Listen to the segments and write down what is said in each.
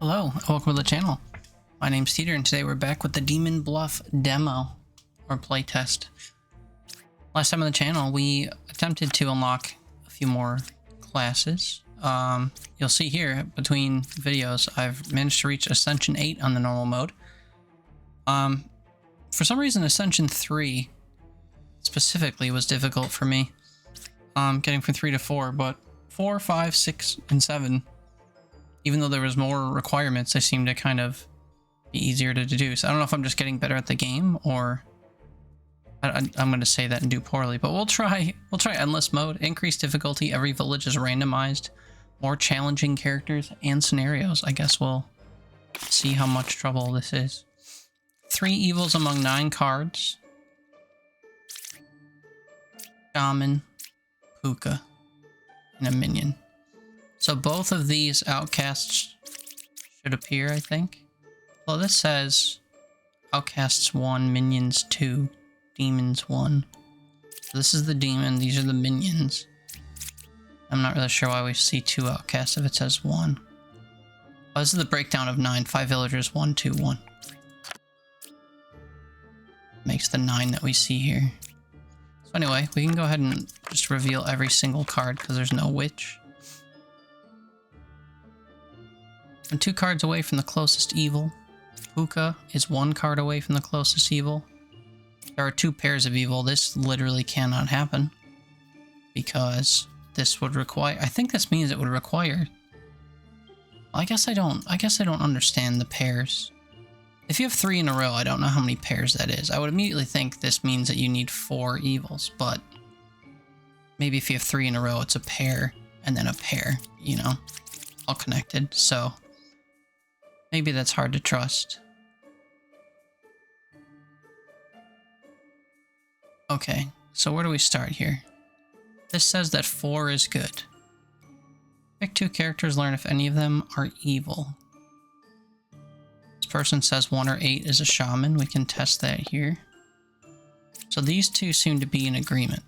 Hello, welcome to the channel. My name's Teeter, and today we're back with the Demon Bluff demo, or playtest. Last time on the channel, we attempted to unlock a few more classes. You'll see here, between videos, I've managed to reach Ascension 8 on the normal mode. For some reason, Ascension 3 specifically was difficult for me. Getting from 3 to 4, but 4, 5, 6, and 7, even though there was more requirements, they seem to kind of be easier to deduce. I don't know if I'm just getting better at the game, or I'm going to say that and do poorly, but we'll try endless mode. Increased difficulty, every village is randomized, more challenging characters and scenarios. I guess we'll see how much trouble this is. 3 evils among 9 cards. Shaman, Puka, and a minion. So both of these outcasts should appear, I think. Well, this says outcasts 1, minions 2, demons 1. So this is the demon, these are the minions. I'm not really sure why we see 2 outcasts if it says 1. Oh, this is the breakdown of 9. 5 villagers, 1, 2, 1. Makes the 9 that we see here. So anyway, we can go ahead and just reveal every single card because there's no witch. I'm 2 cards away from the closest evil. Puka is 1 card away from the closest evil. There are 2 pairs of evil. This literally cannot happen because this would require, I think this means it would require, I guess I don't understand the pairs. If you have 3 in a row, I don't know how many pairs that is. I would immediately think this means that you need 4 evils, but maybe if you have 3 in a row, it's a pair and then a pair, you know, all connected. So maybe that's hard to trust. Okay, so where do we start here? This says that 4 is good. Pick 2 characters, learn if any of them are evil. This person says 1 or 8 is a shaman. We can test that here. So these 2 seem to be in agreement.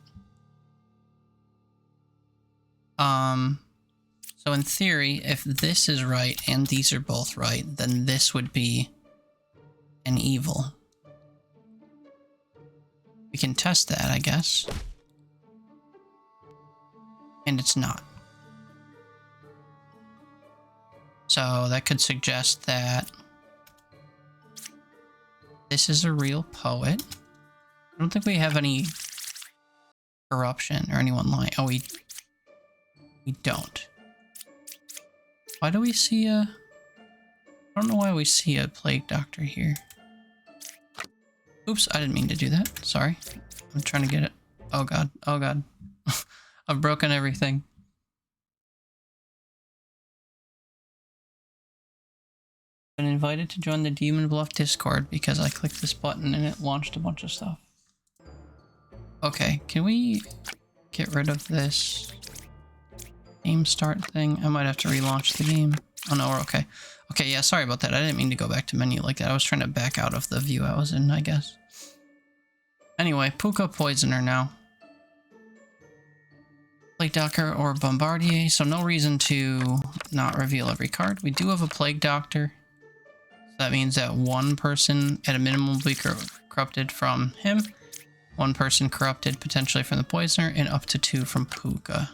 So in theory, if this is right and these are both right, then this would be an evil. We can test that, I guess. And it's not. So that could suggest that this is a real poet. I don't think we have any corruption or anyone lying. Oh, we don't. Why do we see a... I don't know why we see a plague doctor here. Oops, I didn't mean to do that. Sorry. I'm trying to get it. Oh god. Oh god. I've broken everything. Been invited to join the Demon Bluff Discord because I clicked this button and it launched a bunch of stuff. Okay, can we get rid of this game start thing? I might have to relaunch the game. Oh no, we're okay. Okay, yeah, sorry about that. I didn't mean to go back to menu like that. I was trying to back out of the view I was in, I guess. Anyway, Puka Poisoner now. Plague Doctor or Bombardier, so no reason to not reveal every card. We do have a Plague Doctor. So that means that 1 person at a minimum will be corrupted from him. 1 person corrupted potentially from the Poisoner, and up to 2 from Puka.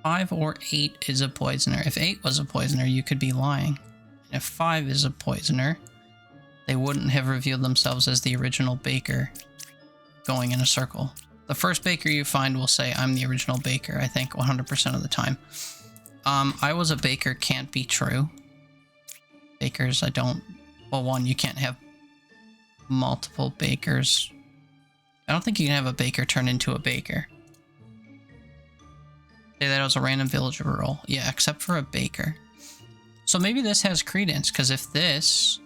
5 or 8 is a Poisoner. If 8 was a Poisoner, you could be lying. And if 5 is a Poisoner, they wouldn't have revealed themselves as the original baker going in a circle. The first baker you find will say, I'm the original baker, I think 100% of the time. I was a baker can't be true. Bakers, well, 1, you can't have multiple bakers. I don't think you can have a baker turn into a baker. Say that it was a random villager roll. Yeah, except for a baker. So maybe this has credence, because if this...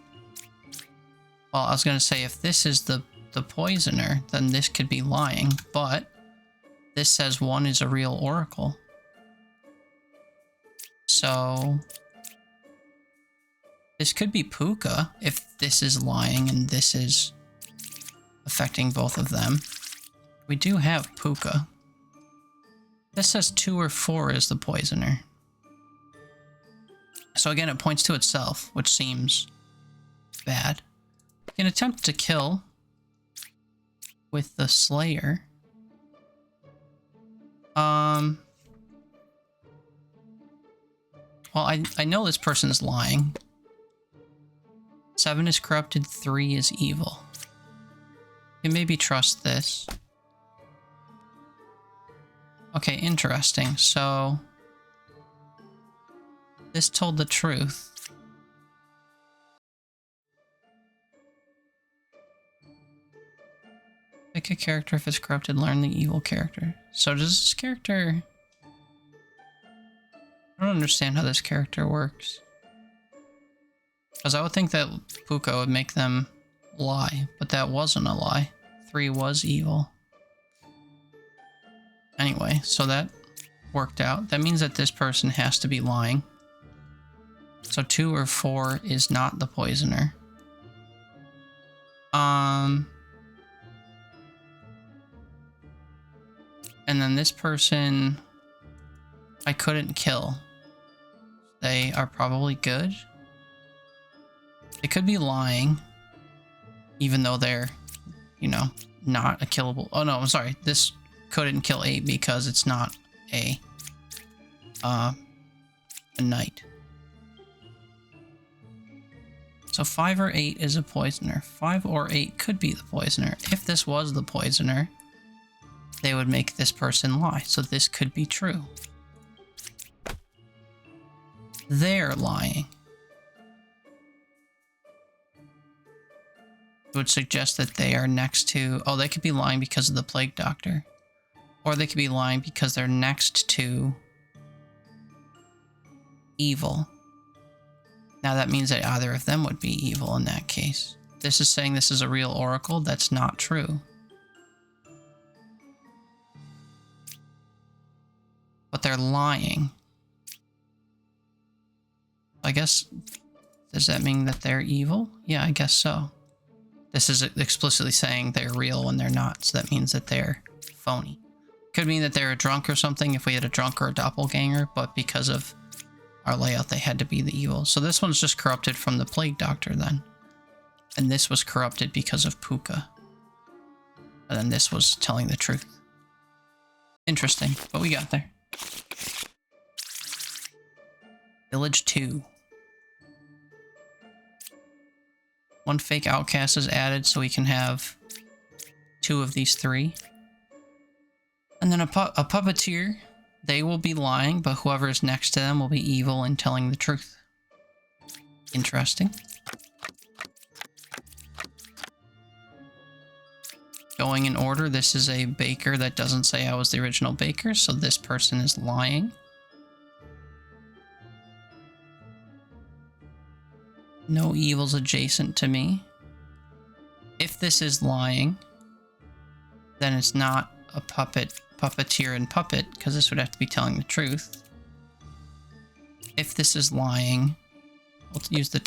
Well, I was going to say, if this is the poisoner, then this could be lying, but this says 1 is a real oracle. So this could be Puka if this is lying and this is affecting both of them. We do have Puka. This says 2 or 4 is the poisoner. So again, it points to itself, which seems bad. You can attempt to kill with the Slayer. Well, I know this person is lying. 7 is corrupted, 3 is evil. You can maybe trust this. Okay, interesting. So this told the truth. Pick a character if it's corrupted, learn the evil character. So does this character... I don't understand how this character works. Because I would think that Puka would make them lie, but that wasn't a lie. 3 was evil. Anyway, so that worked out. That means that this person has to be lying. So 2 or 4 is not the poisoner. And then this person I couldn't kill. They are probably good. They could be lying, even though they're, you know, not a killable. Oh no, I'm sorry. This couldn't kill 8 because it's not a knight. So 5 or 8 is a poisoner. 5 or 8 could be the poisoner. If this was the poisoner, they would make this person lie. So this could be true. They're lying. It would suggest that they are next to... Oh, they could be lying because of the Plague Doctor. Or they could be lying because they're next to evil. Now that means that either of them would be evil in that case. This is saying this is a real oracle. That's not true. But they're lying. I guess... Does that mean that they're evil? Yeah, I guess so. This is explicitly saying they're real when they're not, so that means that they're phony. Could mean that they're a drunk or something if we had a drunk or a doppelganger, but because of our layout, they had to be the evil. So this one's just corrupted from the Plague Doctor then. And this was corrupted because of Puka. And then this was telling the truth. Interesting, but we got there. Village 2. 1 fake outcast is added so we can have 2 of these 3. And then a puppeteer, they will be lying, but whoever is next to them will be evil and telling the truth. Interesting. Going in order, this is a baker that doesn't say I was the original baker, so this person is lying. No evils adjacent to me. If this is lying, then it's not a puppeteer and puppet, because this would have to be telling the truth. If this is lying, we'll use the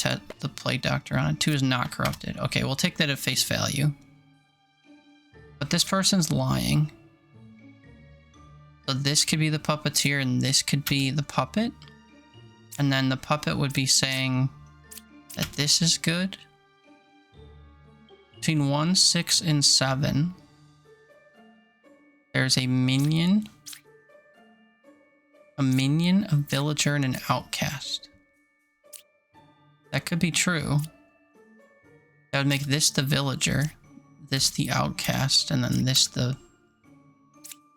Plague Doctor on it. 2 is not corrupted. Okay, we'll take that at face value. But this person's lying. So this could be the puppeteer and this could be the puppet. And then the puppet would be saying that this is good. Between 1, 6, and 7, there's a minion, a villager, and an outcast. That could be true. That would make this the villager, this the outcast, and then this the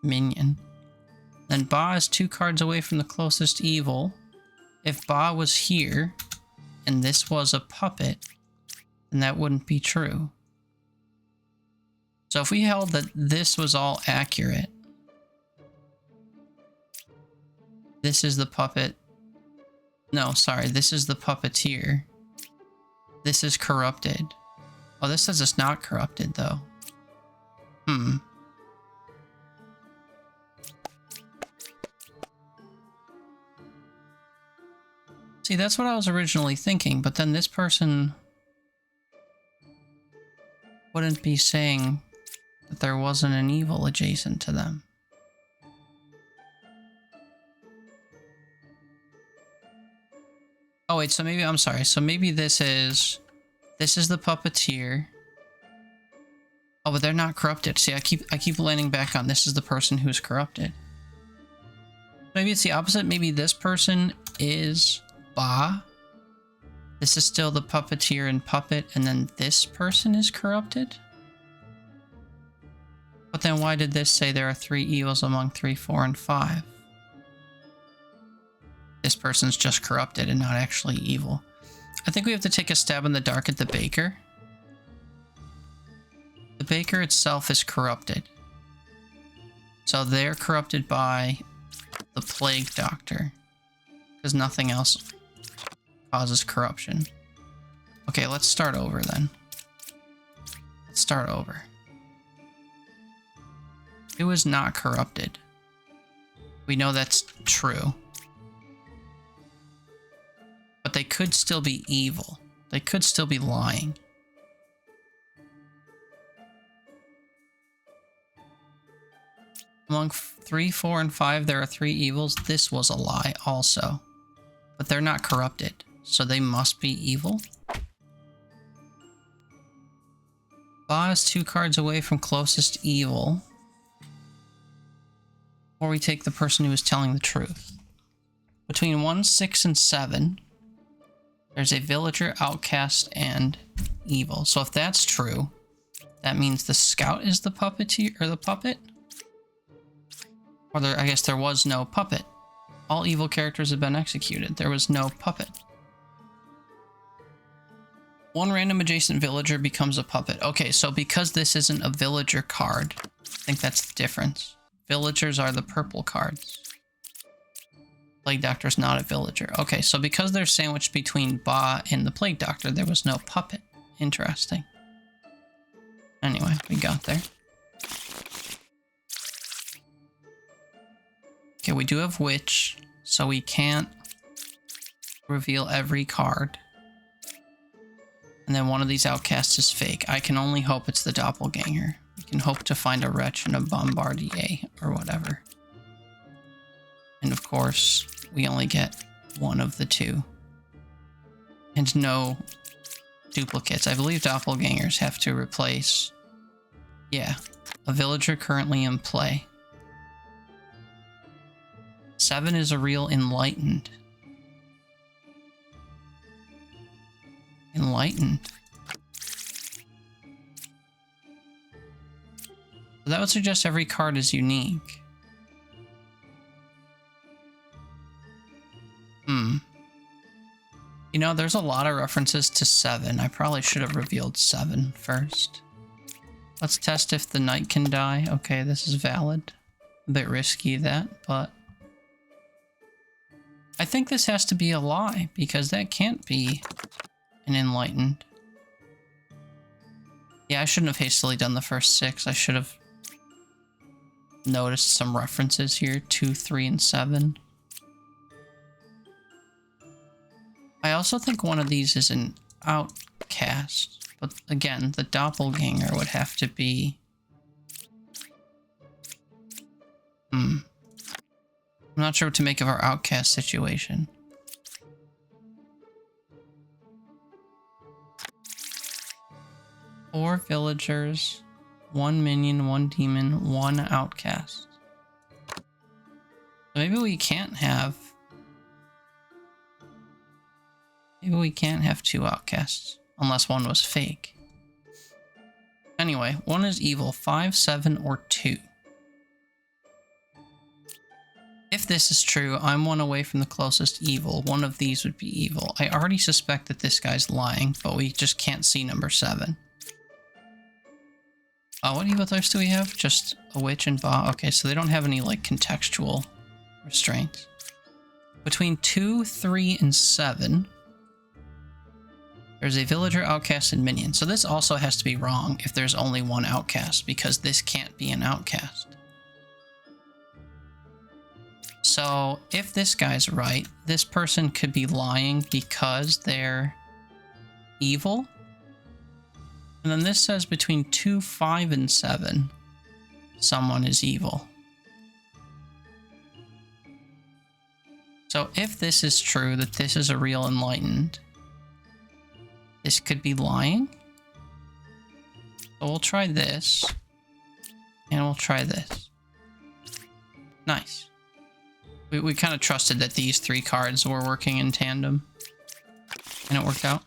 minion. Then Ba is 2 cards away from the closest evil. If Ba was here, and this was a puppet, then that wouldn't be true. So if we held that this was all accurate, this is the puppet. No, sorry, this is the puppeteer. This is corrupted. Oh, this says it's not corrupted, though. See, that's what I was originally thinking, but then this person wouldn't be saying that there wasn't an evil adjacent to them. Oh wait, so maybe I'm sorry. So maybe this is the puppeteer. Oh, but they're not corrupted. See, I keep landing back on this is the person who's corrupted. Maybe it's the opposite. Maybe this person is Ba. This is still the puppeteer and puppet, and then this person is corrupted? But then why did this say there are 3 evils among 3, 4, and 5? This person's just corrupted and not actually evil. I think we have to take a stab in the dark at the baker. The baker itself is corrupted. So they're corrupted by the plague doctor. Because nothing else causes corruption. Okay, let's start over then. Let's start over. Who is not corrupted? We know that's true. But they could still be evil. They could still be lying. Among 3, 4, and 5, there are 3 evils. This was a lie also. But they're not corrupted, so they must be evil. Ba is 2 cards away from closest evil. Or we take the person who is telling the truth. Between 1, 6, and 7, there's a villager, outcast, and evil. So if that's true, that means the scout is the puppeteer or the puppet. Or I guess there was no puppet. All evil characters have been executed. There was no puppet. 1 random adjacent villager becomes a puppet. Okay, so because this isn't a villager card, I think that's the difference. Villagers are the purple cards. Plague Doctor's not a villager. Okay, so because they're sandwiched between Ba and the Plague Doctor, there was no puppet. Interesting. Anyway, we got there. Okay, we do have Witch, so we can't reveal every card. And then one of these outcasts is fake. I can only hope it's the doppelganger. We can hope to find a wretch and a bombardier or whatever. And of course, we only get one of the 2. And no duplicates. I believe doppelgangers have to replace... Yeah, a villager currently in play. 7 is a real enlightened. Enlightened. So that would suggest every card is unique. You know, there's a lot of references to 7. I probably should have revealed 7 first. Let's test if the knight can die. Okay, this is valid. A bit risky that, but... I think this has to be a lie, because that can't be an enlightened. Yeah, I shouldn't have hastily done the first 6. I should have noticed some references here, 2, 3, and 7. I also think one of these is an outcast, but again, the doppelganger would have to be... I'm not sure what to make of our outcast situation. Four villagers, 1 minion, 1 demon, 1 outcast. Maybe we can't have... Maybe we can't have 2 outcasts, unless one was fake. Anyway, one is evil, 5, 7, or 2. If this is true, I'm 1 away from the closest evil. One of these would be evil. I already suspect that this guy's lying, but we just can't see number 7. What evil types do we have? Just a witch and Ba. Okay, so they don't have any, like, contextual restraints. Between 2, 3, and 7, there's a villager, outcast, and minion. So this also has to be wrong if there's only 1 outcast, because this can't be an outcast. So if this guy's right, this person could be lying because they're evil. And then this says between 2, 5, and 7, someone is evil. So if this is true, that this is a real enlightened, this could be lying. So we'll try this. And we'll try this. Nice. We kind of trusted that these three cards were working in tandem. And it worked out.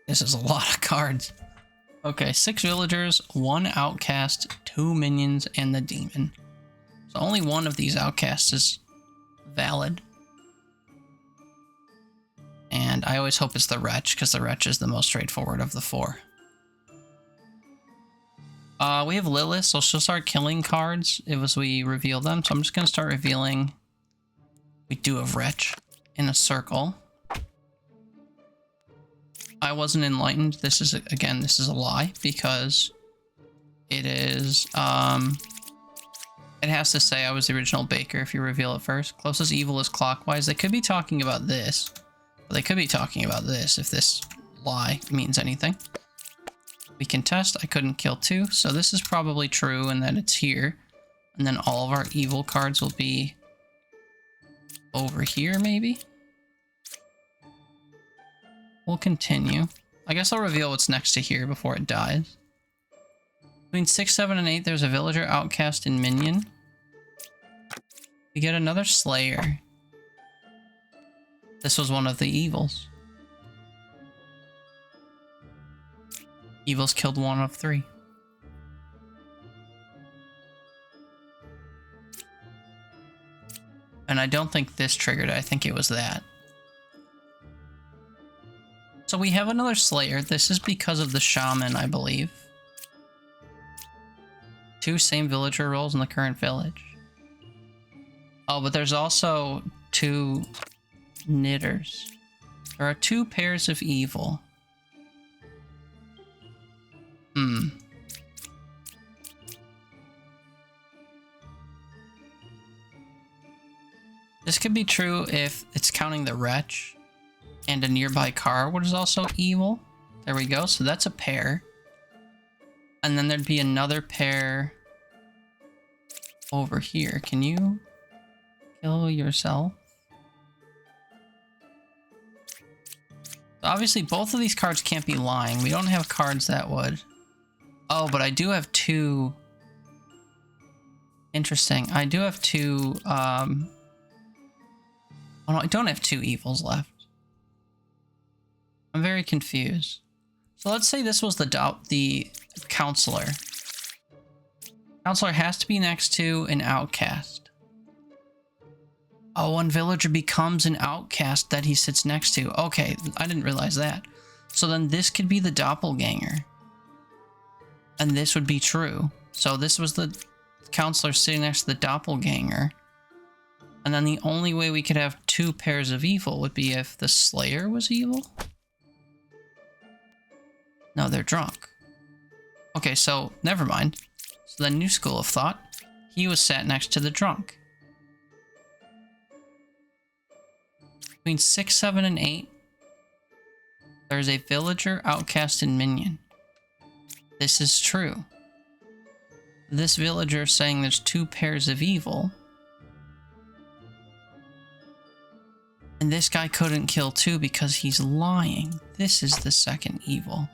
This is a lot of cards. Okay, 6 villagers, 1 outcast, 2 minions, and the demon. So only one of these outcasts is valid. And I always hope it's the wretch, because the wretch is the most straightforward of the 4. We have Lilith, so she'll start killing cards as we reveal them. So I'm just going to start revealing. We do have wretch in a circle. I wasn't enlightened. This is, again, this is a lie, because it is, it has to say I was the original baker if you reveal it first. Closest evil is clockwise. They could be talking about this, but they could be talking about this if this lie means anything. We can test. I couldn't kill 2, so this is probably true and that it's here. And then all of our evil cards will be over here, maybe? We'll continue. I guess I'll reveal what's next to here before it dies. Between 6, 7, and 8, there's a villager, outcast, and minion. We get another slayer. This was one of the evils. Evils killed 1 of 3. And I don't think this triggered it. I think it was that. So we have another slayer. This is because of the shaman, I believe. 2 same villager roles in the current village. Oh, but there's also 2 knitters. There are 2 pairs of evil. This could be true if it's counting the wretch and a nearby car, which is also evil. There we go. So that's a pair. And then there'd be another pair over here. Can you kill yourself? Obviously, both of these cards can't be lying. We don't have cards that would. Oh, but I do have 2. Interesting. I do have 2. Oh, no, I don't have 2 evils left. I'm very confused. So let's say this was the counselor. Counselor has to be next to an outcast. Oh, one villager becomes an outcast that he sits next to. Okay, I didn't realize that. So then this could be the doppelganger. And this would be true. So this was the counselor sitting next to the doppelganger. And then the only way we could have 2 pairs of evil would be if the slayer was evil. No, they're drunk. Okay, so never mind. So the new school of thought, he was sat next to the drunk. Between 6, 7, and 8, there's a villager, outcast, and minion. This is true. This villager is saying there's 2 pairs of evil. And this guy couldn't kill 2 because he's lying. This is the second evil.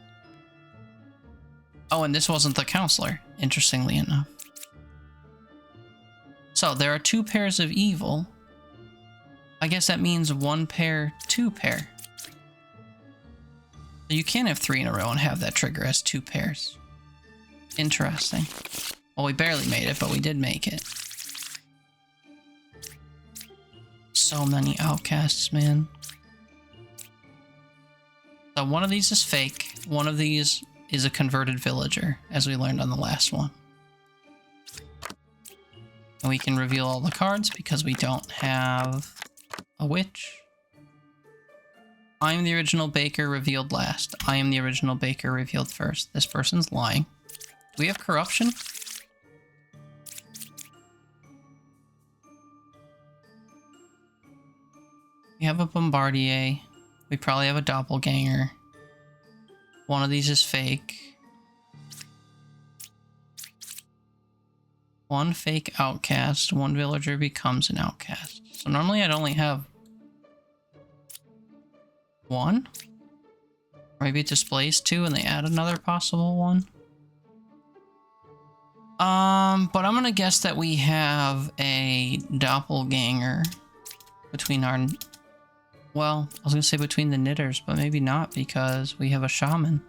Oh, and this wasn't the counselor, interestingly enough. So there are 2 pairs of evil. I guess that means 1 pair, 2 pair. So you can't have 3 in a row and have that trigger as 2 pairs. Interesting. Well, we barely made it, but we did make it. So many outcasts, man. So one of these is fake. One of these is a converted villager, as we learned on the last one. And we can reveal all the cards because we don't have a witch. I am the original baker, revealed last. I am the original baker, revealed first. This person's lying. Do we have corruption? We have a bombardier. We probably have a doppelganger. One of these is fake. One fake outcast, one villager becomes an outcast. So normally I'd only have one. Or maybe it displays two and they add another possible one. But I'm gonna guess that we have a doppelganger between our... Well, I was gonna say between the knitters, but maybe not because we have a shaman.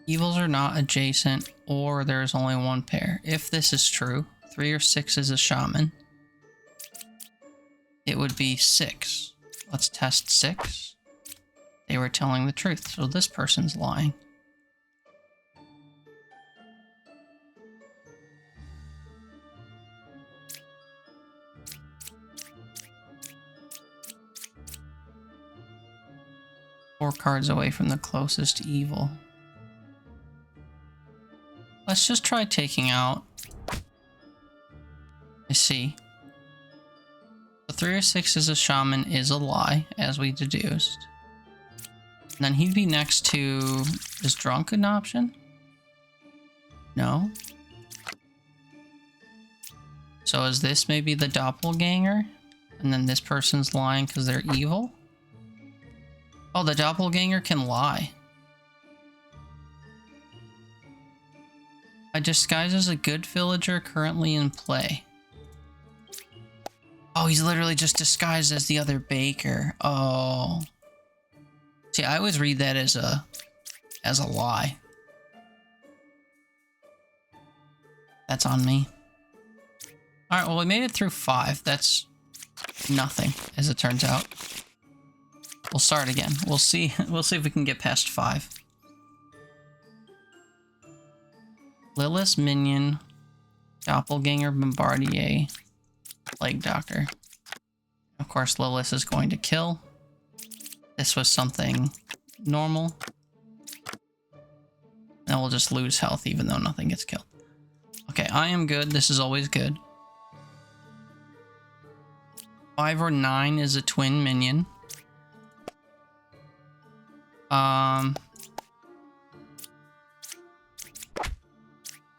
Evils are not adjacent, or there's only one pair. If this is true, 3 or 6 is a shaman. It would be 6. Let's test 6. They were telling the truth, so this person's lying. Four cards away from the closest evil. Let's just try taking out... I see. The 3 or 6 is a shaman is a lie, as we deduced. And then he'd be next to... Is drunk an option? No. So is this maybe the doppelganger? And then this person's lying because they're evil? Oh, the doppelganger can lie. I disguise as a good villager currently in play. Oh, he's literally just disguised as the other baker. Oh. See, I always read that as a lie. That's on me. Alright, well we made it through 5. That's nothing, as it turns out. We'll start again. We'll see if we can get past 5. Lilith minion, doppelganger, bombardier, plague doctor. Of course, Lilith is going to kill. This was something normal. And we'll just lose health even though nothing gets killed. Okay, I am good. This is always good. 5 or 9 is a twin minion.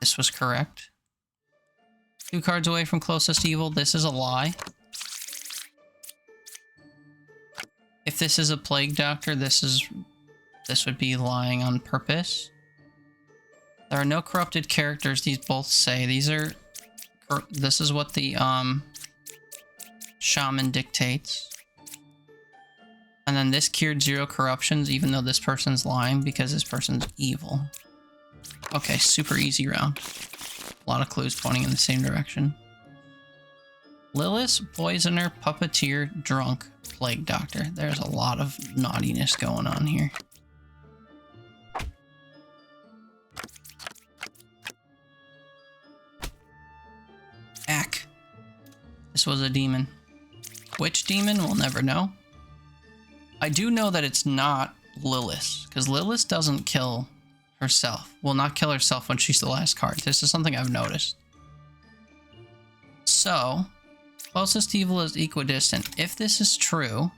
This was correct. 2 cards away from closest evil. This is a lie. If this is a plague doctor, this would be lying on purpose. There are no corrupted characters, these both say. This is what the shaman dictates. And then this cured 0 corruptions, even though this person's lying because this person's evil. Okay, super easy round. A lot of clues pointing in the same direction. Lilith, poisoner, puppeteer, drunk, plague doctor. There's a lot of naughtiness going on here. Ack. This was a demon. Which demon? We'll never know. I do know that it's not Lilith, because Lilith doesn't kill herself. Will not kill herself when she's the last card. This is something I've noticed. So, closest evil is equidistant. If this is true,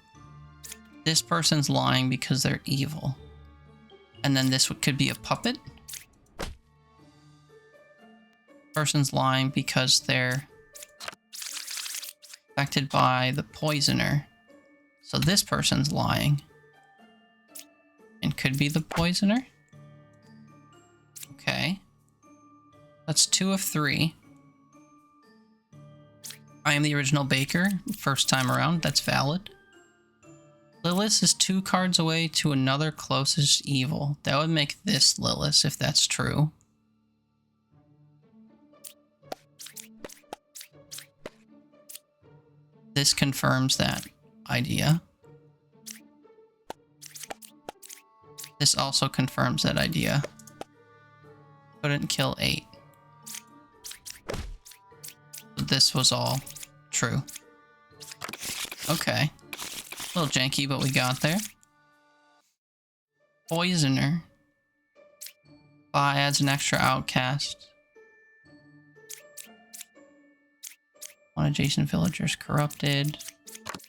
this person's lying because they're evil. And then this could be a puppet. Person's lying because they're affected by the poisoner. So this person's lying. And could be the poisoner. Okay. That's 2 of 3. I am the original baker. First time around. That's valid. Lilith is 2 cards away to another closest evil. That would make this Lilith if that's true. This confirms that idea. This also confirms that idea. Couldn't kill 8. This was all true. Okay. A little janky, but we got there. Poisoner. Adds an extra outcast. 1 adjacent villagers corrupted.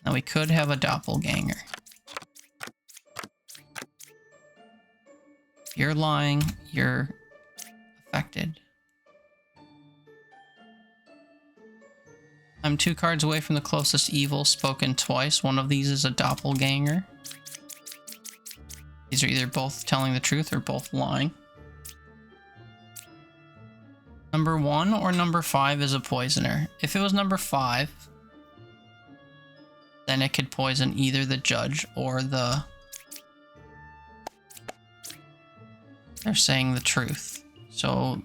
Now we could have a doppelganger. If you're lying, you're affected. I'm 2 cards away from the closest evil, spoken twice. One of these is a doppelganger. These are either both telling the truth or both lying. Number 1 or number 5 is a poisoner. If it was number 5, then it could poison either the judge or the... They're saying the truth. So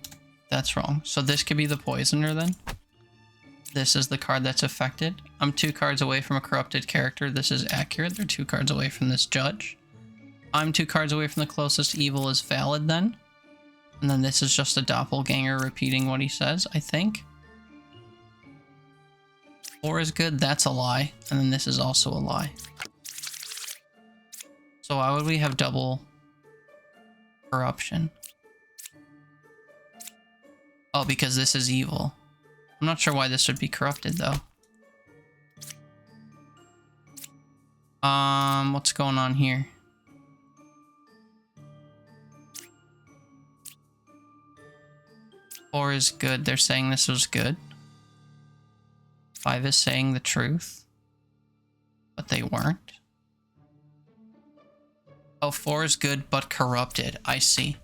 that's wrong. So this could be the poisoner then. This is the card that's affected. I'm 2 cards away from a corrupted character. This is accurate. They're 2 cards away from this judge. I'm 2 cards away from the closest evil is valid then. And then this is just a doppelganger repeating what he says, I think. 4 is good. That's a lie. And then this is also a lie. So why would we have double corruption? Oh, because this is evil. I'm not sure why this would be corrupted, though. What's going on here? Four is good. They're saying this was good. 5 is saying the truth. But they weren't. Oh, 4 is good, but corrupted. I see.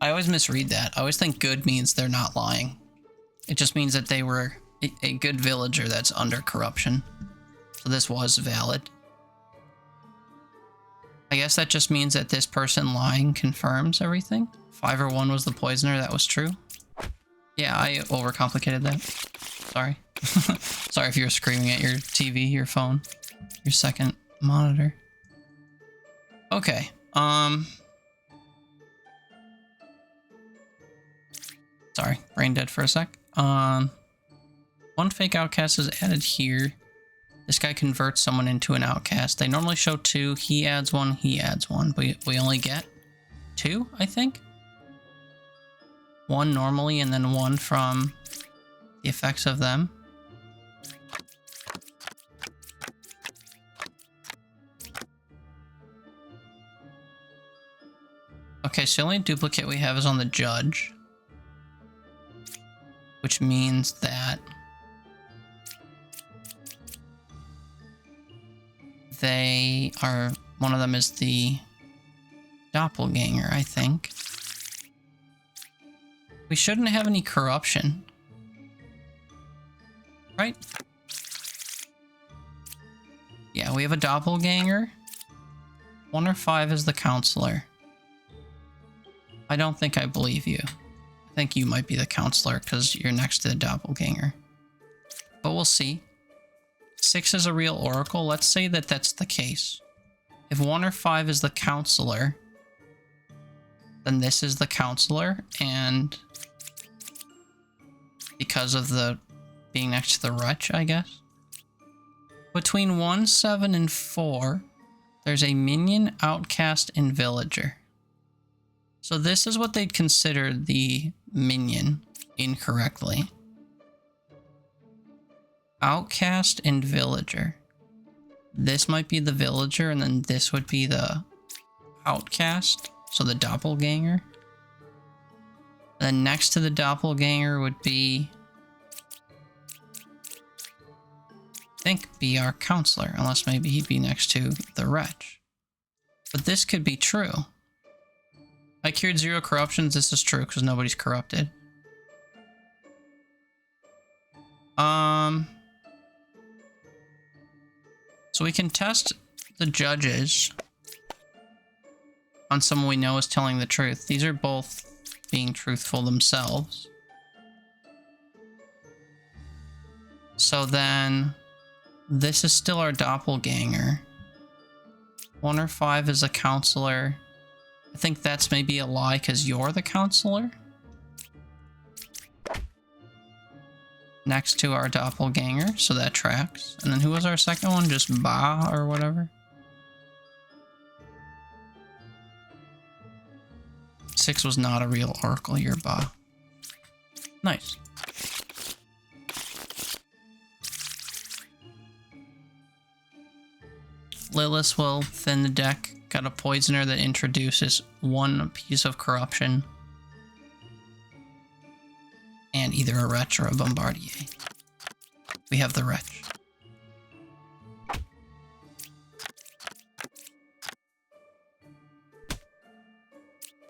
I always misread that. I always think good means they're not lying. It just means that they were a good villager that's under corruption. So this was valid. I guess that just means that this person lying confirms everything. 5 or 1 was the poisoner, that was true. Yeah, I overcomplicated that. Sorry. Sorry if you were screaming at your TV, your phone, your second monitor. Okay, sorry, brain dead for a sec. 1 fake outcast is added here. This guy converts someone into an outcast. They normally show 2. He adds 1, he adds 1. But we only get 2, I think? 1 normally, and then 1 from the effects of them. Okay, so the only duplicate we have is on the judge. Which means that they are, one of them is the doppelganger, I think. We shouldn't have any corruption. Right? Yeah, we have a doppelganger. 1 or 5 is the counselor. I don't think I believe you. I think you might be the counselor because you're next to the doppelganger. But we'll see. 6 is a real oracle. Let's say that that's the case. If 1 or 5 is the counselor, then this is the counselor, and because of the being next to the wretch, I guess. Between 1, 7, and 4, there's a minion, outcast, and villager. So this is what they'd consider the minion incorrectly. Outcast and villager. This might be the villager, and then this would be the outcast, so the doppelganger. Then next to the doppelganger would be, I think, be our counselor, unless maybe he'd be next to the wretch. But this could be true. I cured 0 corruptions. This is true because nobody's corrupted. So we can test the judges on someone we know is telling the truth. These are both being truthful themselves. So then this is still our doppelganger. 1 or 5 is a counselor. I think that's maybe a lie because you're the counselor. Next to our doppelganger, so that tracks. And then who was our second one? Just Ba or whatever. 6 was not a real oracle, you're Ba. Nice. Lilith will thin the deck Got a poisoner that introduces one piece of corruption. And either a wretch or a bombardier. We have the wretch.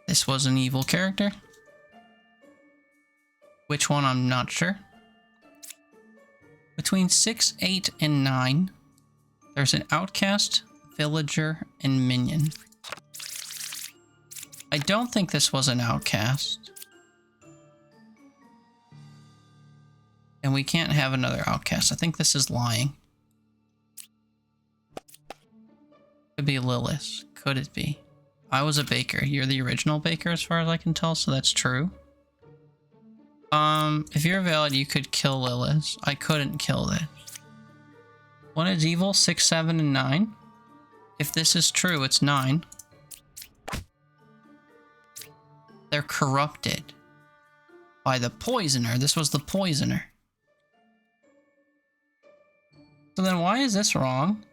This was an evil character. Which one, I'm not sure. Between 6, 8, and 9, there's an outcast, villager, and minion. I don't think this was an outcast. And we can't have another outcast. I think this is lying. Could be Lilith. Could it be? I was a baker. You're the original baker as far as I can tell, so that's true. If you're valid, you could kill Lilith. I couldn't kill this. One is evil, 6, 7, and 9. If this is true, it's 9. They're corrupted by the poisoner. This was the poisoner. So then why is this wrong?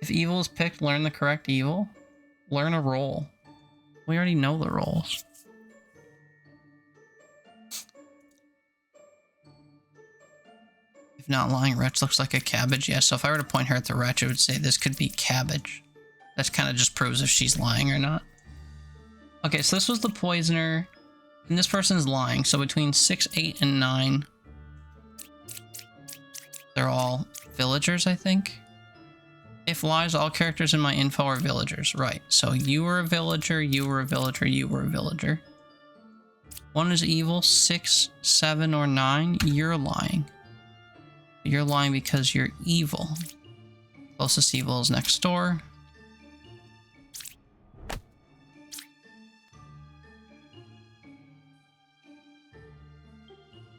If evil is picked, learn the correct evil. Learn a role. We already know the roles. If not lying, wretch looks like a cabbage. Yeah, so if I were to point her at the wretch, I would say this could be cabbage. That kind of just proves if she's lying or not. Okay, so this was the poisoner. And this person's lying. So between 6, 8, and 9, they're all villagers, I think. If lies, all characters in my info are villagers. Right, so you were a villager, you were a villager, you were a villager. One is evil, 6, 7, or 9, you're lying. You're lying because you're evil. Closest evil is next door.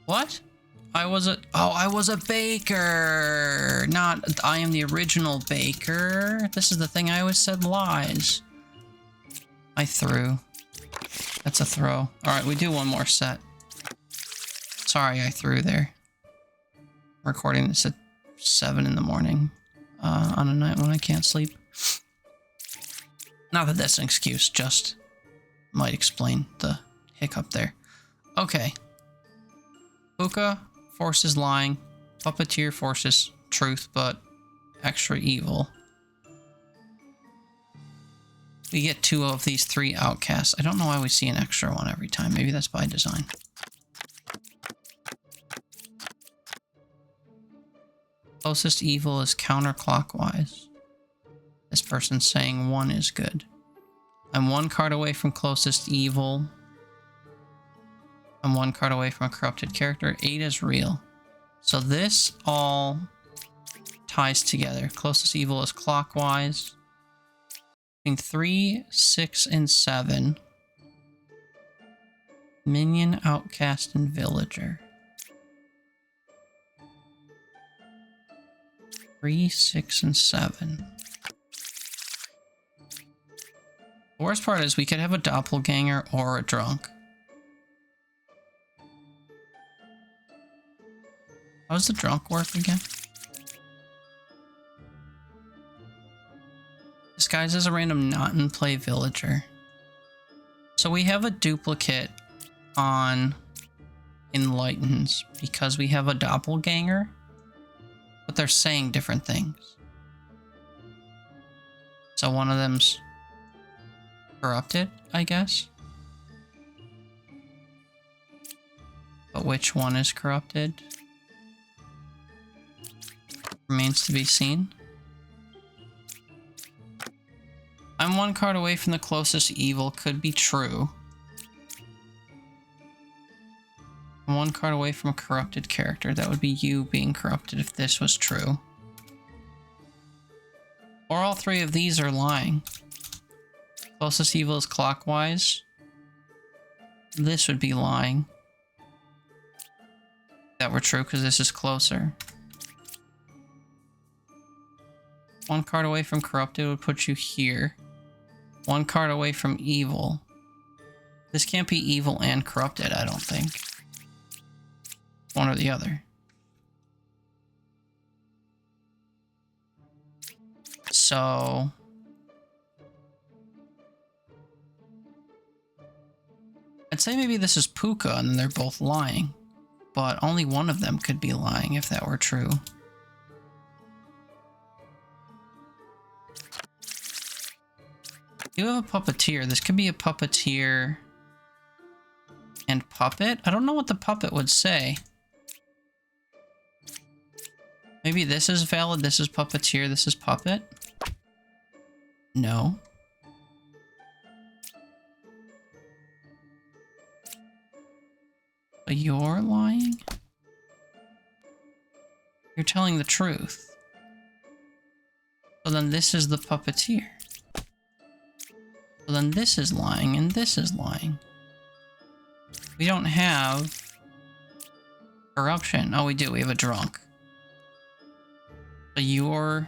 What? I was a baker! Not, I am the original baker. This is the thing I always said lies. I threw. That's a throw. Alright, we do one more set. Sorry, I threw there. I'm recording this at 7 in the morning. On a night when I can't sleep. Not that that's an excuse, just might explain the hiccup there. Okay. Hookah forces lying. Puppeteer forces truth, but extra evil. We get 2 of these 3 outcasts. I don't know why we see an extra one every time. Maybe that's by design. Closest evil is counterclockwise. This person's saying 1 is good. I'm 1 card away from closest evil. I'm 1 card away from a corrupted character. 8 is real. So this all ties together. Closest evil is clockwise. Between 3, 6, and 7. Minion, outcast, and villager. 3, 6, and 7. The worst part is we could have a doppelganger or a drunk. How does the drunk work again? Disguises a random not in play villager. So we have a duplicate on Enlightens because we have a doppelganger, but they're saying different things. So one of them's corrupted, I guess. But which one is corrupted? Remains to be seen. I'm 1 card away from the closest evil. Could be true. I'm 1 card away from a corrupted character. That would be you being corrupted if this was true. Or all 3 of these are lying. Closest evil is clockwise. This would be lying. If that were true, because this is closer. 1 card away from corrupted would put you here. 1 card away from evil. This can't be evil and corrupted, I don't think. One or the other. So I'd say maybe this is Puka and they're both lying. But only one of them could be lying if that were true. You have a puppeteer. This could be a puppeteer and puppet. I don't know what the puppet would say. Maybe this is valid. This is puppeteer. This is puppet. No. But you're lying? You're telling the truth. So then this is the puppeteer. So then this is lying and this is lying. We don't have corruption. Oh, we do. We have a drunk. So you're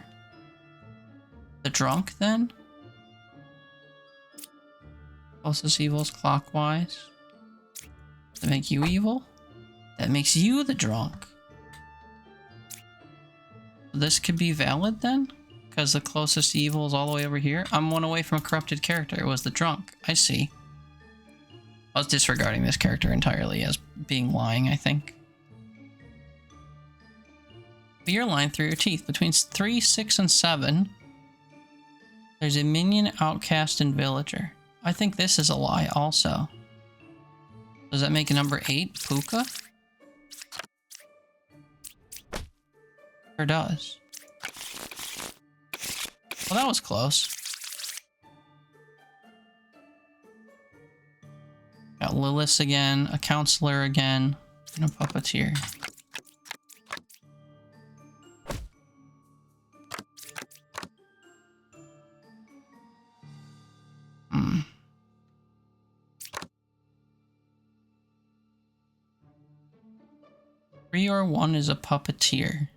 the drunk then? Closest evil is clockwise. Does that make you evil? That makes you the drunk. So this could be valid then? Because the closest evil is all the way over here? I'm one away from a corrupted character. It was the drunk. I see. I was disregarding this character entirely as being lying, I think. But you're lying through your teeth. Between 3, 6, and 7, there's a minion, outcast, and villager. I think this is a lie also. Does that make number 8 Puka? Sure does. Well, that was close. Got Lilith again, a counselor again, and a puppeteer. Hmm. Three or one is a puppeteer.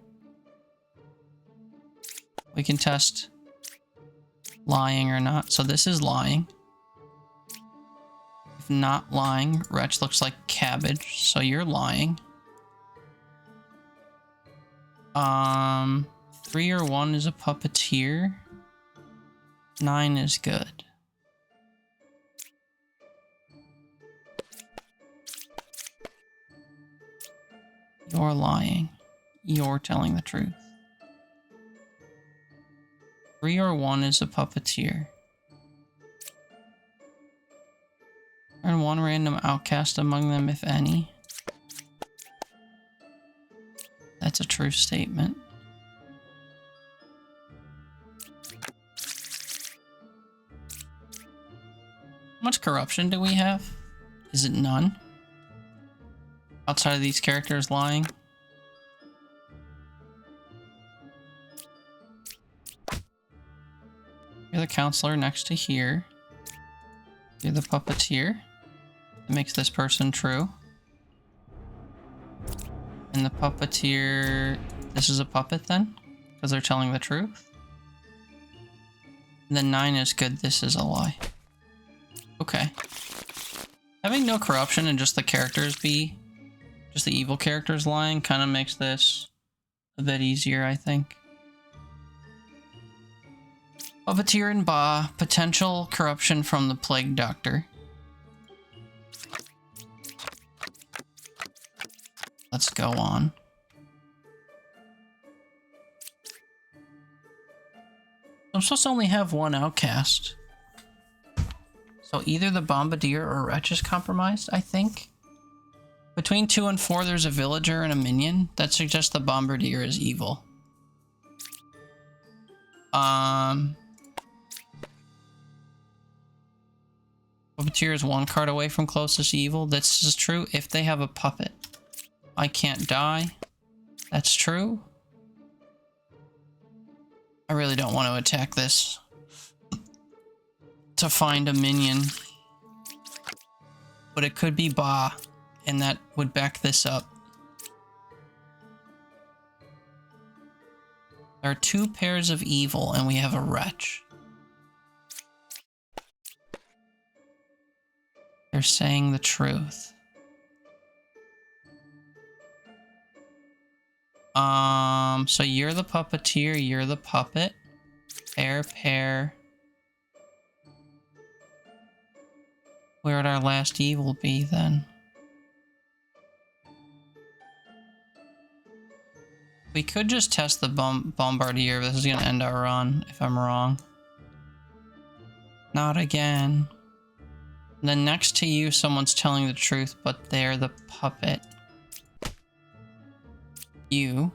We can test lying or not. So this is lying. If not lying, Wretch looks like cabbage, so you're lying. 3 or 1 is a puppeteer. 9 is good. You're lying. You're telling the truth. 3 or 1 is a puppeteer. And 1 random outcast among them, if any. That's a true statement. How much corruption do we have? Is it none? Outside of these characters lying? You're the counselor next to here. You're the puppeteer. That makes this person true. And the puppeteer... This is a puppet then? Because they're telling the truth? And then 9 is good. This is a lie. Okay. Having no corruption and just the characters be... Just the evil characters lying kind of makes this a bit easier, I think. Puppeteer and Ba. Potential corruption from the Plague Doctor. Let's go on. I'm supposed to only have 1 outcast. So either the Bombardier or Wretch is compromised, I think. Between 2 and 4, there's a villager and a minion. That suggests the Bombardier is evil. Puppeteer is 1 card away from closest evil. This is true if they have a puppet. I can't die. That's true. I really don't want to attack this to find a minion. But it could be Ba, and that would back this up. There are 2 pairs of evil, and we have a Wretch. They're saying the truth. So you're the puppeteer, you're the puppet. Pair. Where would our last evil be then? We could just test the bombardier. This is gonna end our run if I'm wrong. Not again. Then next to you, someone's telling the truth, but they're the puppet. You.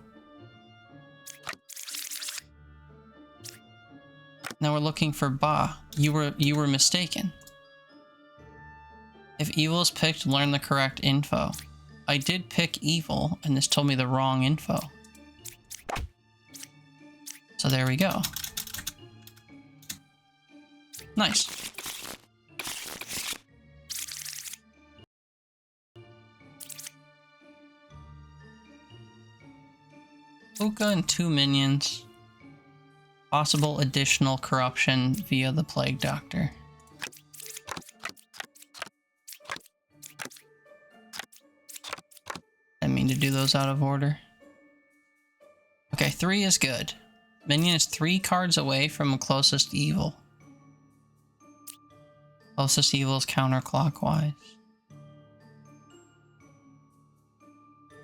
Now we're looking for Ba. You were mistaken. If evil is picked, learn the correct info. I did pick evil, and this told me the wrong info. So there we go. Nice. Puka and 2 minions. Possible additional corruption via the Plague Doctor. I mean to do those out of order. Okay, 3 is good. Minion is 3 cards away from closest evil. Closest evil is counterclockwise.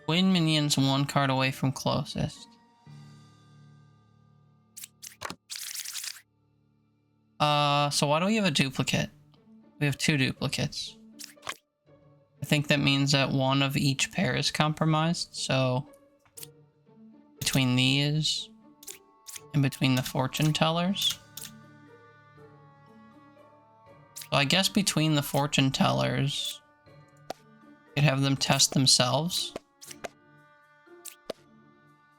Twin minions 1 card away from closest. So why do we have a duplicate? We have 2 duplicates. I think that means that 1 of each pair is compromised, so between these and between the fortune tellers. So I guess between the fortune tellers, you could have them test themselves.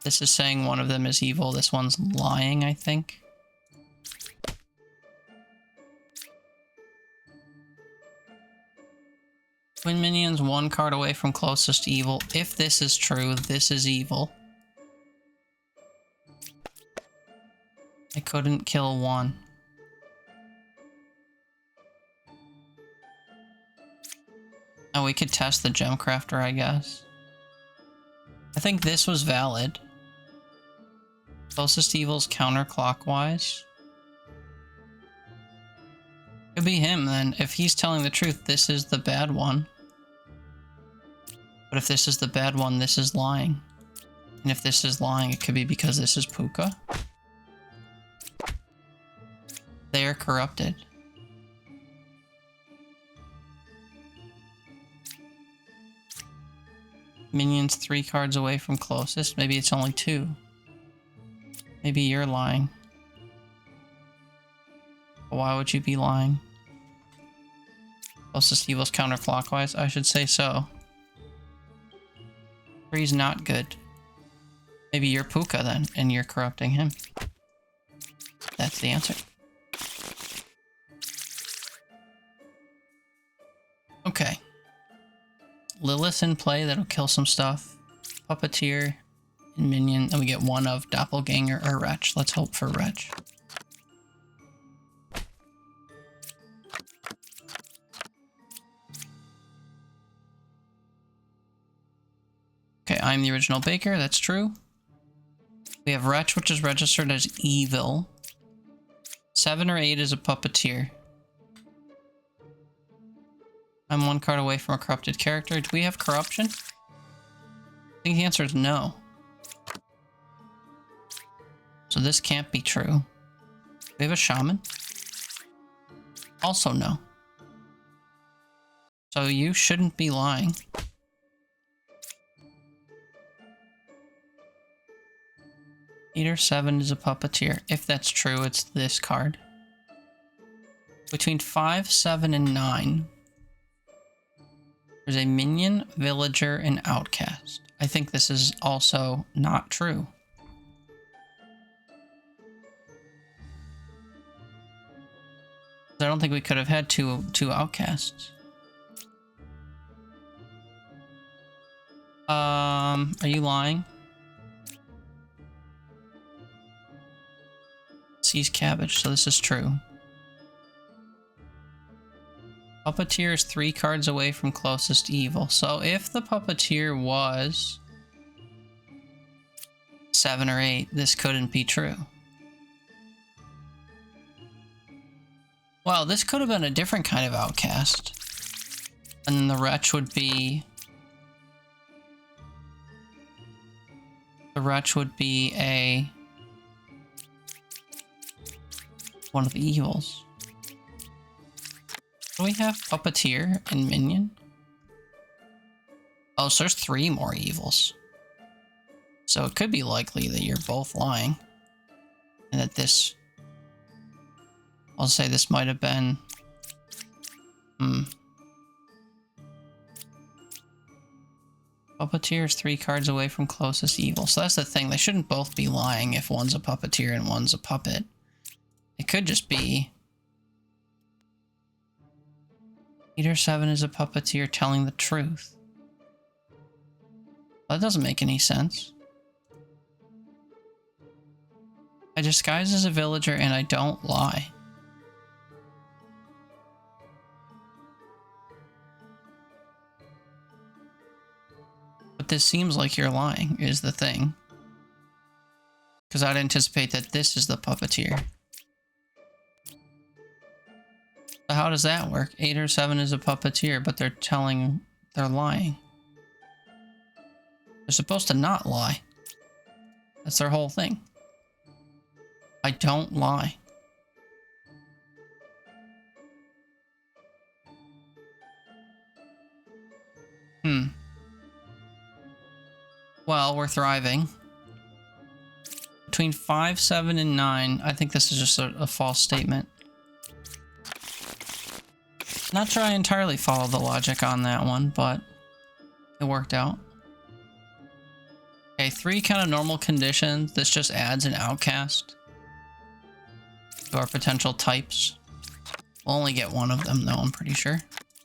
This is saying one of them is evil, this one's lying, I think. Twin minions 1 card away from closest evil. If this is true, this is evil. I couldn't kill 1. Oh, we could test the gem crafter, I guess. I think this was valid. Closest evil's counterclockwise. Could be him then. If he's telling the truth, this is the bad one. But if this is the bad one, this is lying. And if this is lying, it could be because this is Puka. They are corrupted. Minions 3 cards away from closest. Maybe it's only 2. Maybe you're lying. But why would you be lying? Closest evil's counterclockwise? I should say so. 3's not good. Maybe you're Puka then, and you're corrupting him. That's the answer. Okay. Lilith in play, that'll kill some stuff. Puppeteer and minion, and we get 1 of Doppelganger or Wretch. Let's hope for Wretch. Okay, I'm the original baker, that's true. We have Wretch, which is registered as evil. 7 or 8 is a puppeteer. I'm 1 card away from a corrupted character. Do we have corruption? I think the answer is no. So this can't be true. Do we have a shaman? Also no. So you shouldn't be lying. Eater 7 is a puppeteer. If that's true, it's this card. Between 5, 7, and 9, there's a minion, villager, and outcast. I think this is also not true. I don't think we could have had two outcasts. Are you lying? Sees cabbage, so this is true. Puppeteer is 3 cards away from closest evil. So if the puppeteer was 7 or 8, this couldn't be true. Well, this could have been a different kind of outcast. And then the wretch would be... The wretch would be a... one of the evils. Do we have puppeteer and minion? Oh, so there's 3 more evils. So it could be likely that you're both lying. And that this... I'll say this might have been... Puppeteer is 3 cards away from closest evil. So that's the thing. They shouldn't both be lying if one's a puppeteer and one's a puppet. It could just be... 8 or 7 is a puppeteer telling the truth. That doesn't make any sense. I disguise as a villager and I don't lie. But this seems like you're lying, is the thing. Because I'd anticipate that this is the puppeteer. So how does that work? 8 or 7 is a puppeteer, but they're lying. They're supposed to not lie. That's their whole thing. I don't lie. Well, we're thriving. Between 5, 7, and 9, I think this is just a false statement. Not sure I entirely follow the logic on that one, but it worked out. Okay, 3 kind of normal conditions. This just adds an outcast to our potential types. We'll only get one of them though, I'm pretty sure.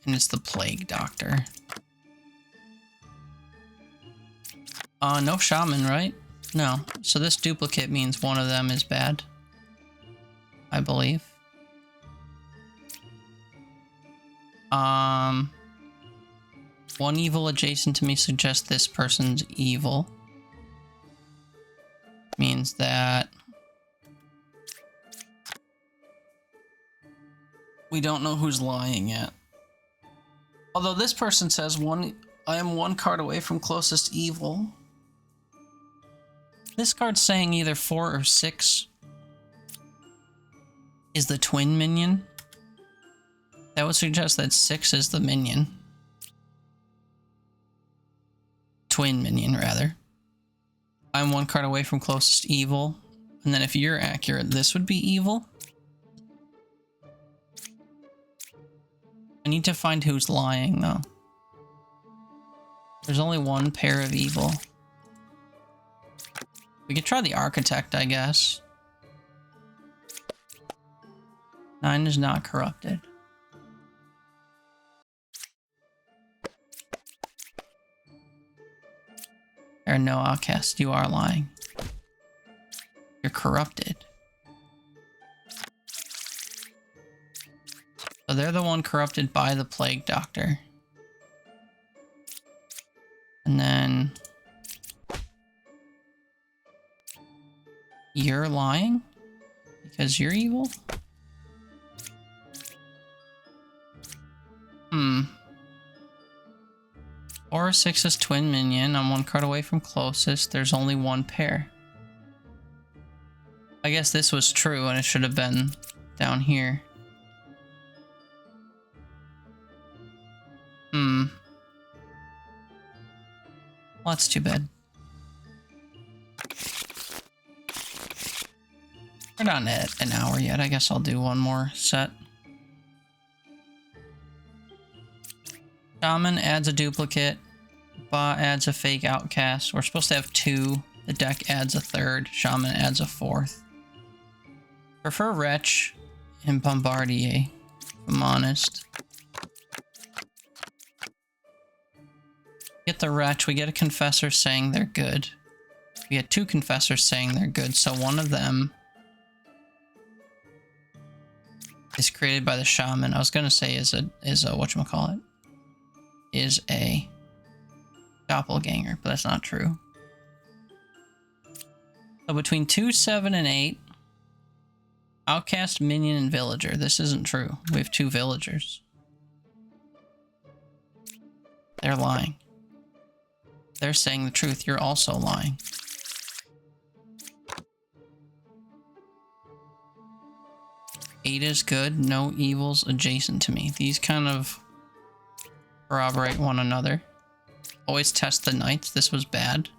And it's the Plague Doctor. No shaman, right? No. So this duplicate means one of them is bad, I believe. One evil adjacent to me suggests this person's evil. Means that we don't know who's lying yet. Although this person says I am 1 card away from closest evil. This card's saying either 4 or 6 is the twin minion. That would suggest that 6 is the minion. Twin minion, rather. I'm 1 card away from closest evil. And then if you're accurate, this would be evil. I need to find who's lying, though. There's only 1 pair of evil. We could try the architect, I guess. 9 is not corrupted. There are no outcasts. You are lying. You're corrupted. So they're the one corrupted by the Plague Doctor. And then... You're lying? Because you're evil? 4 or 6 is twin minion. I'm 1 card away from closest. There's only 1 pair. I guess this was true and it should have been down here. Well, that's too bad. We're not at an hour yet. I guess I'll do one more set. Shaman adds a duplicate. Ba adds a fake outcast. We're supposed to have 2. The deck adds a 3rd. Shaman adds a 4th. Prefer Wretch and Bombardier, if I'm honest. Get the Wretch. We get a Confessor saying they're good. We get 2 Confessors saying they're good, so one of them is created by the Shaman. I was gonna say is a whatchamacallit? Is a doppelganger, but that's not true. So between 2, 7, and 8, outcast, minion, and villager. This isn't true. We have 2 villagers. They're lying. They're saying the truth. You're also lying. Eight is good. No evils adjacent to me. These kind of corroborate one another. Always test the knights. This was bad.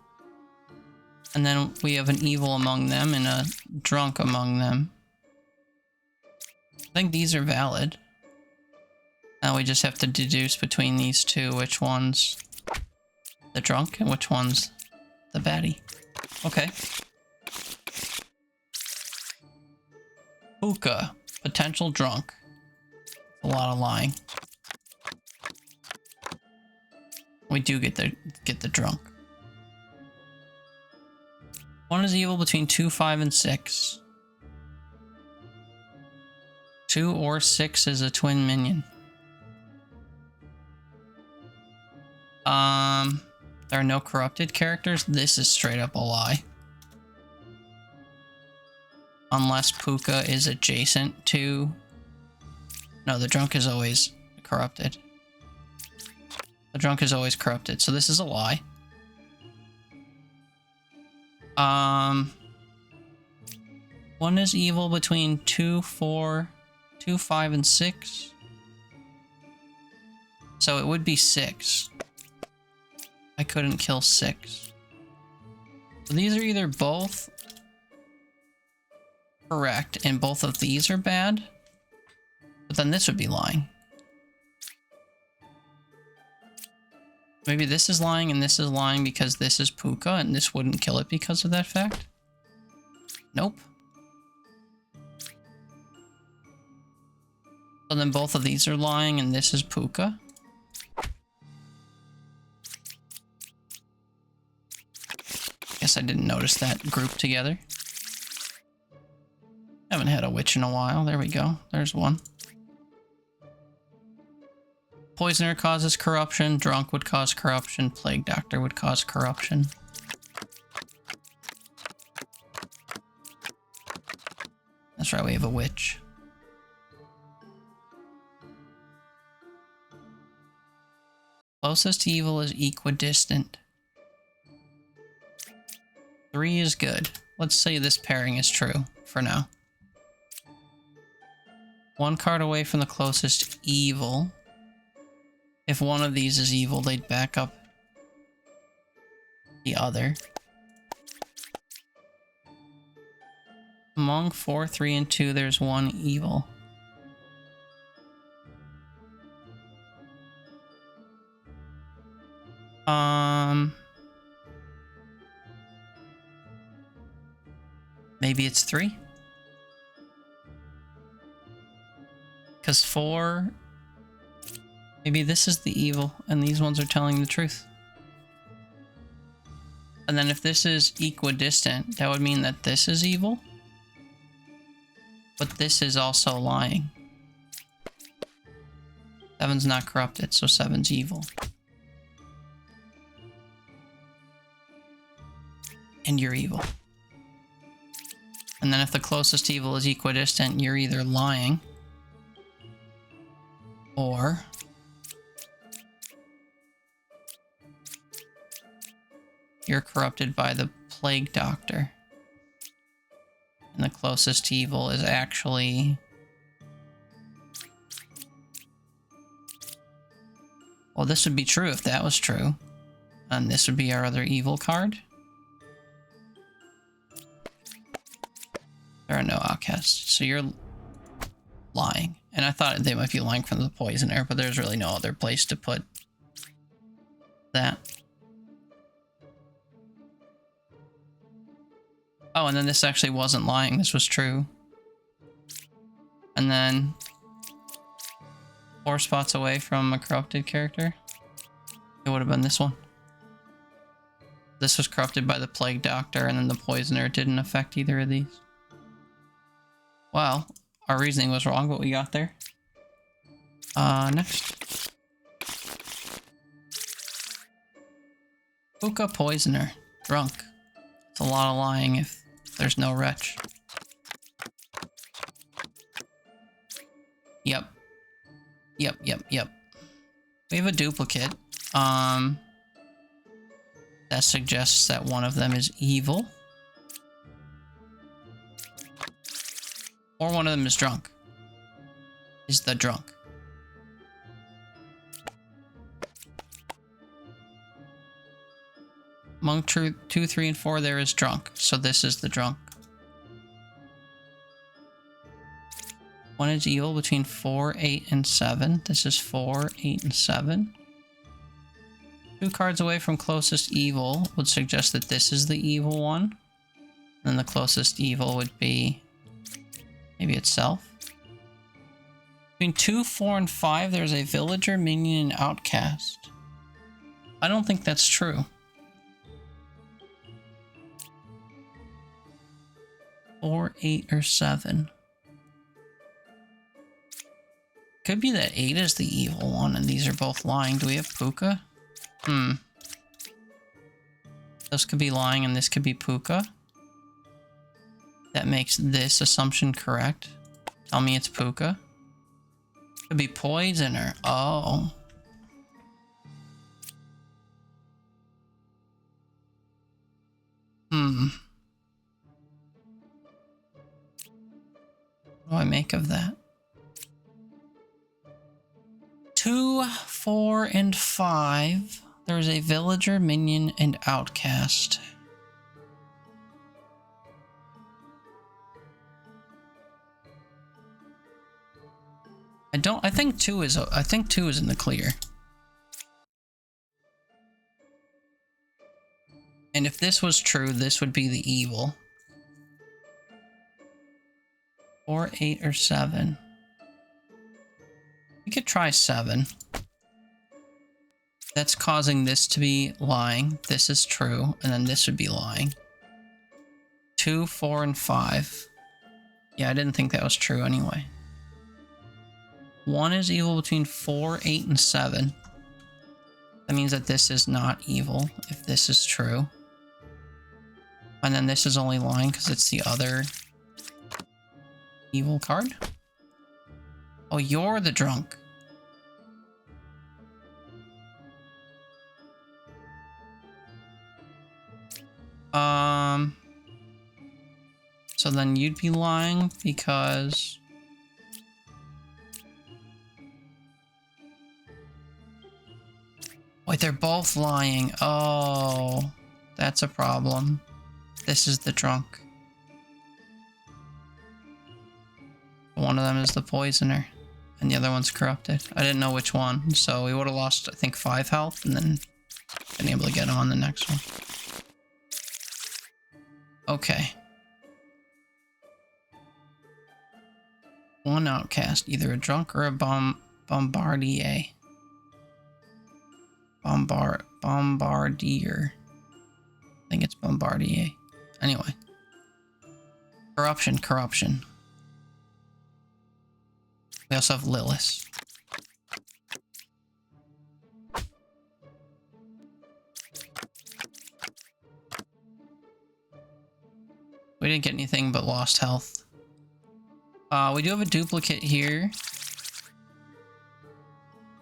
And then we have an evil among them and a drunk among them. I think these are valid. Now we just have to deduce between these two which one's the drunk and which one's the baddie. Okay. Hookah. Potential drunk. A lot of lying. We do get the drunk. One is evil between 2, 5, and 6. 2 or 6 is a twin minion. There are no corrupted characters. This is straight up a lie. Unless Puka is adjacent to... No, the drunk is always corrupted. The drunk is always corrupted, so this is a lie. One is evil between 2, 4, 2, 5, and 6. So it would be 6. I couldn't kill 6. So these are either both correct and both of these are bad. But then this would be lying. Maybe this is lying and this is lying because this is Puka and this wouldn't kill it because of that fact. Nope. So then both of these are lying and this is Puka. Guess I didn't notice that group together. Haven't had a witch in a while. There we go. There's one. Poisoner causes corruption. Drunk would cause corruption. Plague doctor would cause corruption. That's right, we have a witch. Closest to evil is equidistant. 3 is good. Let's say this pairing is true for now. 1 card away from the closest evil. If one of these is evil, they'd back up the other. Among 4, 3, and 2, there's 1 evil. Maybe it's 3? Because 4... Maybe this is the evil, and these ones are telling the truth. And then if this is equidistant, that would mean that this is evil. But this is also lying. 7's not corrupted, so 7's evil. And you're evil. And then if the closest evil is equidistant, you're either lying or you're corrupted by the plague doctor. And the closest evil is actually... Well, this would be true if that was true. And this would be our other evil card. There are no outcasts, so you're lying. And I thought they might be lying from the poisoner, but there's really no other place to put that. Oh, and then this actually wasn't lying. This was true. And then 4 spots away from a corrupted character. It would have been this one. This was corrupted by the plague doctor, and then the poisoner didn't affect either of these. Well, our reasoning was wrong, but we got there. Next. Puka poisoner. Drunk. It's a lot of lying if there's no wretch. Yep. Yep. We have a duplicate. That suggests that one of them is evil. Or one of them is drunk. Is the drunk. Among 2, 3, and 4, there is drunk. So this is the drunk. One is evil between 4, 8, and 7. This is 4, 8, and 7. 2 cards away from closest evil would suggest that this is the evil one. And the closest evil would be maybe itself. Between 2, 4, and 5, there's a villager, minion, and outcast. I don't think that's true. 4, 8, or 7. Could be that 8 is the evil one and these are both lying. Do we have Puka? This could be lying and this could be Puka. That makes this assumption correct. Tell me it's Puka. Could be Poisoner. Oh. What do I make of that? 2, 4, and 5. There's a villager, minion, and outcast. I think 2 is in the clear. And if this was true, this would be the evil. 4, 8, or 7. We could try 7. That's causing this to be lying. This is true, and then this would be lying. 2, 4, and 5. Yeah, I didn't think that was true anyway. 1 is evil between 4, 8, and 7. That means that this is not evil, if this is true. And then this is only lying because it's the other evil card. Oh, you're the drunk. So then you'd be lying because... Wait, they're both lying. Oh, that's a problem. This is the drunk. One of them is the poisoner, and the other one's corrupted. I didn't know which one, so we would have lost, I think, 5 health, and then been able to get on the next one. Okay. 1 outcast, either a drunk or a bombardier. Bombardier. I think it's bombardier. Anyway. Corruption. We also have Lilith. We didn't get anything but lost health. We do have a duplicate here.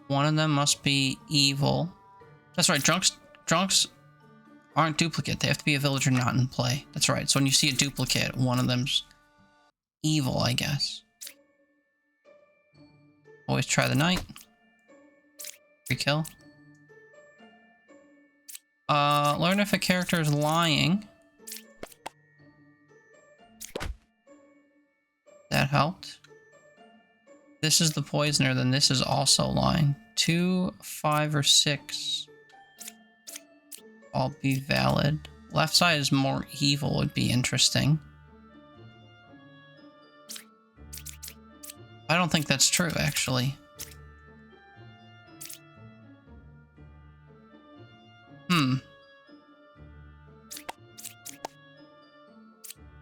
One of them must be evil. That's right, drunks aren't duplicate. They have to be a villager not in play. That's right. So when you see a duplicate, one of them's evil, I guess. Always try the knight. Free kill. Learn if a character is lying. That helped. This is the poisoner, then this is also lying. 2, 5, or 6. All be valid. Left side is more evil would be interesting. I don't think that's true, actually.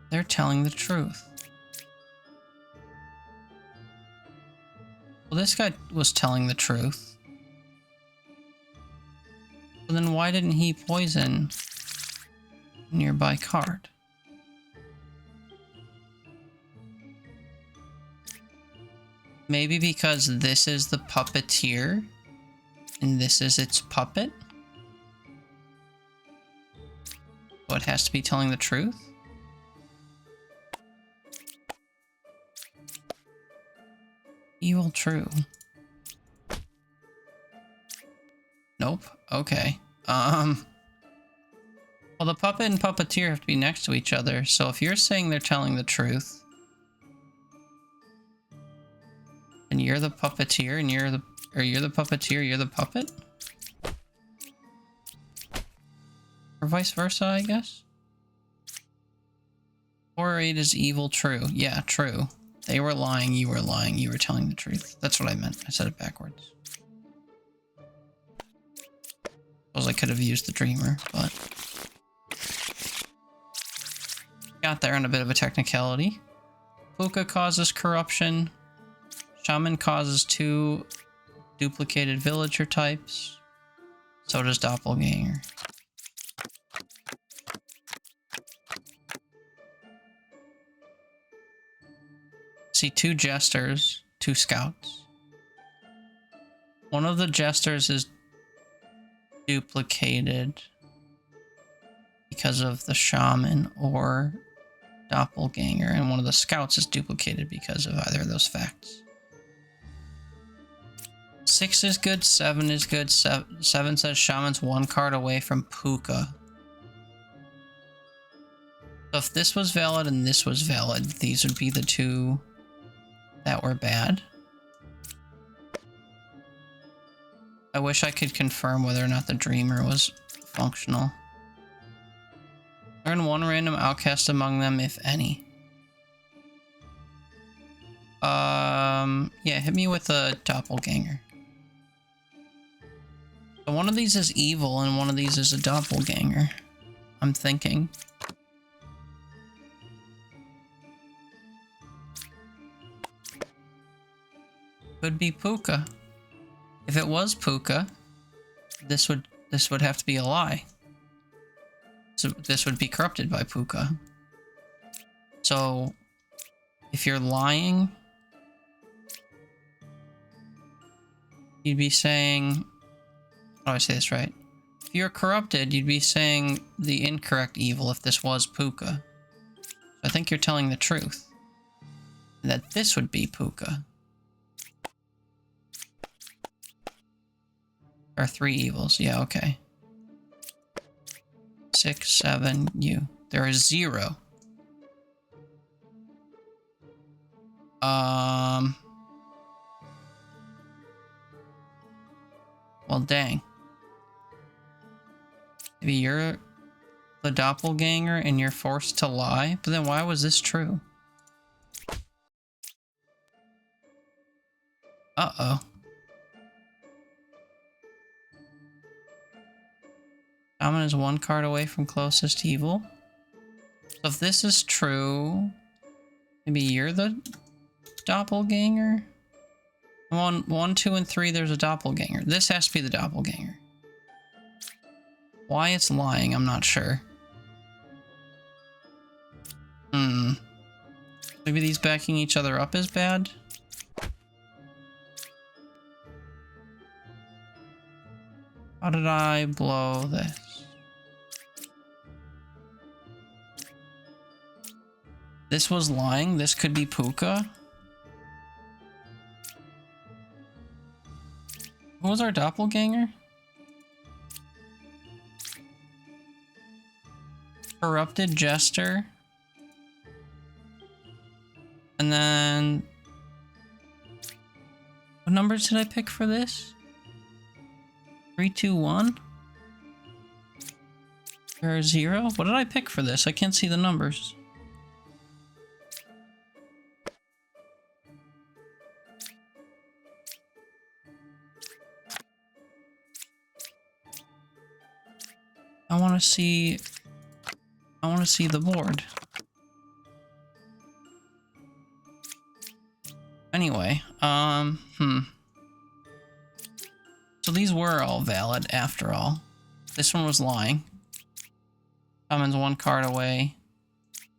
They're telling the truth. Well, this guy was telling the truth. So then why didn't he poison a nearby card? Maybe because this is the puppeteer And this is its puppet. So it has to be telling the truth. Evil true. Nope. Okay. Well, the puppet and puppeteer have to be next to each other, so if you're saying they're telling the truth, and you're the puppeteer, and you're the puppeteer, you're the puppet? Or vice versa, I guess? 4 or 8 is evil true. Yeah, true. They were lying, you were telling the truth. That's what I meant. I said it backwards. Suppose I could have used the dreamer, but... got there on a bit of a technicality. Puka causes corruption. Shaman causes 2 duplicated villager types. So does Doppelganger. See 2 jesters, 2 scouts. One of the jesters is duplicated because of the shaman or Doppelganger, and one of the scouts is duplicated because of either of those facts. 6 is good, 7 is good. 7 says shaman's 1 card away from Puka. So if this was valid and this was valid, these would be the 2 that were bad. I wish I could confirm whether or not the dreamer was functional. Learn 1 random outcast among them, if any. Yeah, hit me with a doppelganger. So one of these is evil and one of these is a doppelganger. I'm thinking. Could be Puka. If it was Puka, this would have to be a lie. So this would be corrupted by Puka. So if you're lying, you'd be saying, how do I say this right? If you're corrupted, you'd be saying the incorrect evil if this was Puka. So I think you're telling the truth. And that this would be Puka. There are 3 evils. Yeah, okay. 6, 7, you. There is 0. Well, dang. Maybe you're the doppelganger and you're forced to lie? But then why was this true? Uh-oh. Shaman is 1 card away from closest evil. So if this is true, maybe you're the doppelganger? 1, 2, and 3, there's a doppelganger. This has to be the doppelganger. Why it's lying, I'm not sure. Maybe these backing each other up is bad? How did I blow this? This was lying. This could be Puka. Who was our doppelganger? Corrupted Jester. And then... what numbers did I pick for this? 3, 2, 1? Or 0? What did I pick for this? I can't see the numbers. I want to see the board. Anyway, so these were all valid after all. This one was lying. Shaman's 1 card away.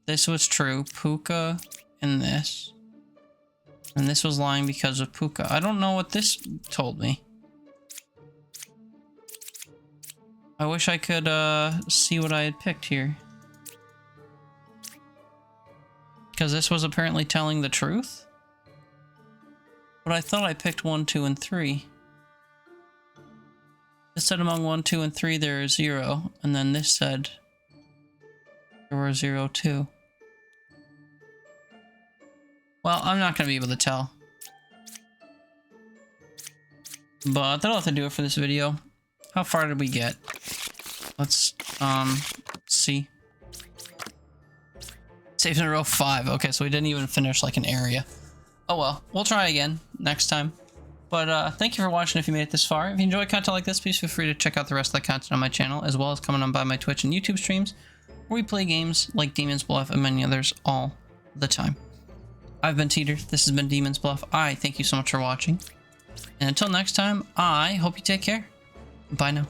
This was true. Puka and this. And this was lying because of Puka. I don't know what this told me. I wish I could see what I had picked here. Because this was apparently telling the truth. But I thought I picked 1, 2, and 3. This said among 1, 2, and 3 there is 0. And then this said there were 0, 2. Well, I'm not going to be able to tell. But that'll have to do it for this video. How far did we get? Let's see. Saves in a row 5. Okay, so we didn't even finish like an area. Oh well, we'll try again next time. But thank you for watching if you made it this far. If you enjoy content like this, please feel free to check out the rest of the content on my channel, as well as coming on by my Twitch and YouTube streams, where we play games like Demon's Bluff and many others all the time. I've been Teeter, this has been Demon's Bluff. I thank you so much for watching. And until next time, I hope you take care. Bye now.